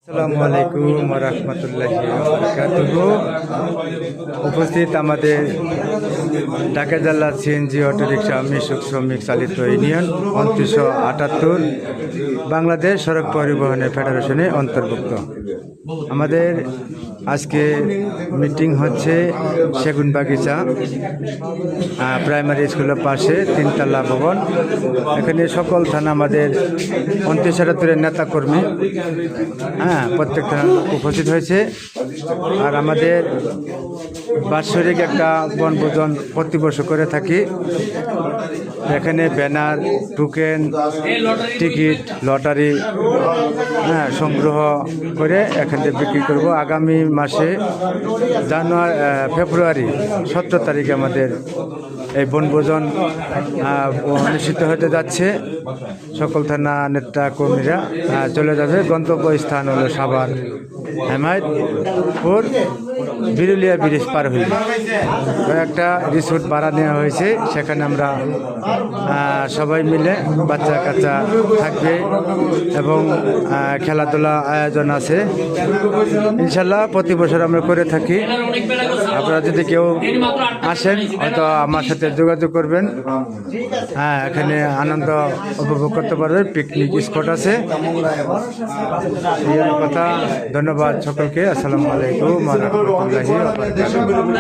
আসসালামু আলাইকুম ওয়া রাহমাতুল্লাহি ওয়া বারাকাতুহু। উপস্থিত আমাদের ঢাকা জেলার সিএনজি অটোরিকশা মিশুক শ্রমিক চালিত ইউনিয়ন ২৯৭৮ বাংলাদেশ সড়ক পরিবহনের ফেডারেশনে অন্তর্ভুক্ত। আমাদের আজকে মিটিং হচ্ছে সেগুনবাগিচা প্রাইমারি স্কুলের পাশে তিনতলা ভবন। এখানে সকল থানা আমাদের ২৯৭৮-এর নেতাকর্মী প্রত্যেক থানা উপস্থিত হয়েছে। আর আমাদের বাৎসরিক একটা বনভোজন প্রতি বছর করে থাকি। এখানে ব্যানার, টোকেন, টিকিট, লটারি সংগ্রহ করে এখান থেকে বিক্রি করব। আগামী মাসে ফেব্রুয়ারি ১৭ তারিখে আমাদের এই বনভোজন অনুষ্ঠিত হতে যাচ্ছে। সকল থানা নেতা কর্মীরা চলে যাবে। গন্তব্য স্থান হলো সাভার হেমায়তপুর বিরুলিয়া ব্রিজ পার হইল একটা রিসোর্ট ভাড়া নেওয়া হয়েছে। সেখানে আমরা সবাই মিলে বাচ্চা কাচ্চা থাকবে এবং খেলাধুলা আয়োজন আছে ইনশাল্লাহ। প্রতি বছর আমরা করে থাকি। আপনারা যদি কেউ আসেন হয়তো আমার সাথে যোগাযোগ করবেন। এখানে আনন্দ উপভোগ করতে পারবেন। পিকনিক স্পট আছে। এই কথা। ধন্যবাদ সকলকে। আসসালামু আলাইকুম ওয়া রাহমাতুল্লাহি ওয়া বারাকাতুহু।